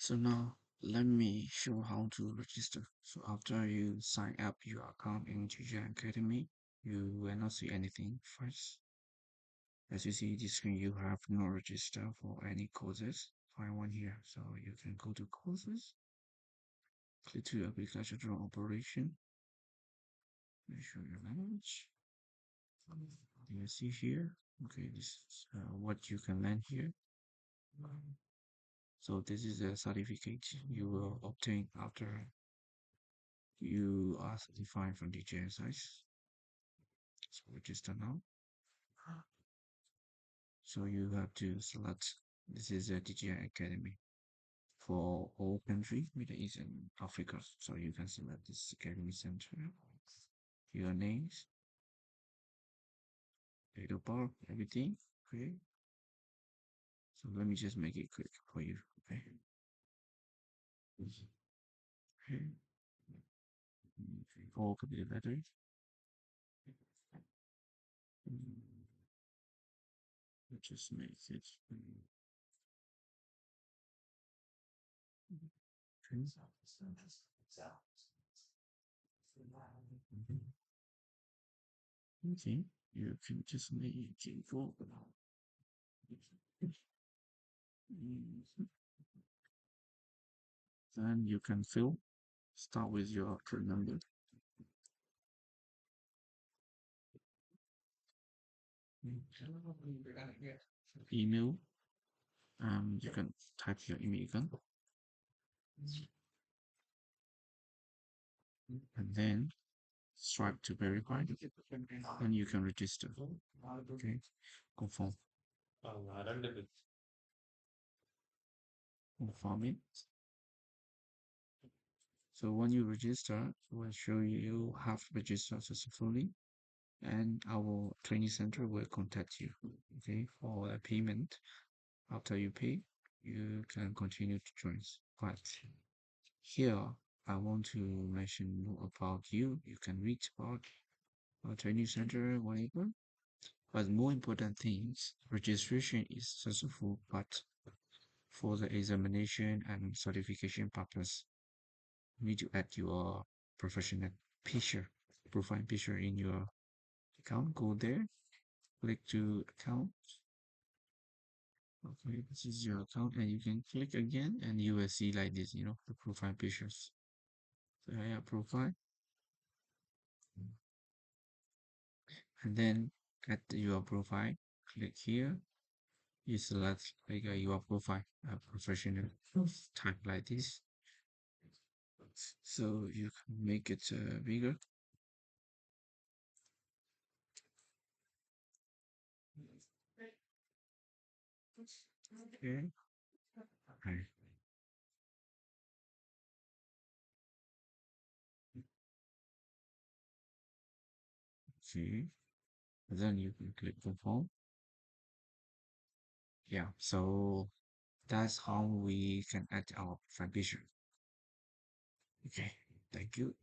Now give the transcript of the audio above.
So now let me show how to register. So after you sign up your account in DJI Academy, you will not see anything first. As you see this screen, you have no register for any courses. Find one here. So you can go to courses, click to agricultural operation. Let me show you language. You see here. Okay, this is what you can learn here. So this is a certificate you will obtain after you are certified from DJI. So register now. So you have to select, this is a DJI Academy for all country, Middle East and Africa. So you can select this Academy Center, your names, date of birth, everything. Okay. So let me just make it quick for you. Okay. Okay. All capital letters. Just make it. Okay. Okay. You can just make it go. Then you can fill. Start with your account number, email. You can type your email again, and then swipe to verify, and you can register. Okay, confirm, confirm it. So when you register, it will show you have registered successfully, and our training center will contact you. Okay, for a payment. After you pay, you can continue to join. But here, I want to mention more about you. You can read about our training center, whatever. But more important things, registration is successful, but for the examination and certification purpose, you need to add your professional picture, profile picture in your account. Go there, click to account. Okay, this is your account, and you can click again, and you will see like this, the profile pictures. So I have profile, and then at your profile, click here. You select like your profile, professional type like this. So you can make it bigger. Okay. Right. See. Then you can click confirm. Yeah. So that's how we can add our profile picture. Okay. Thank you.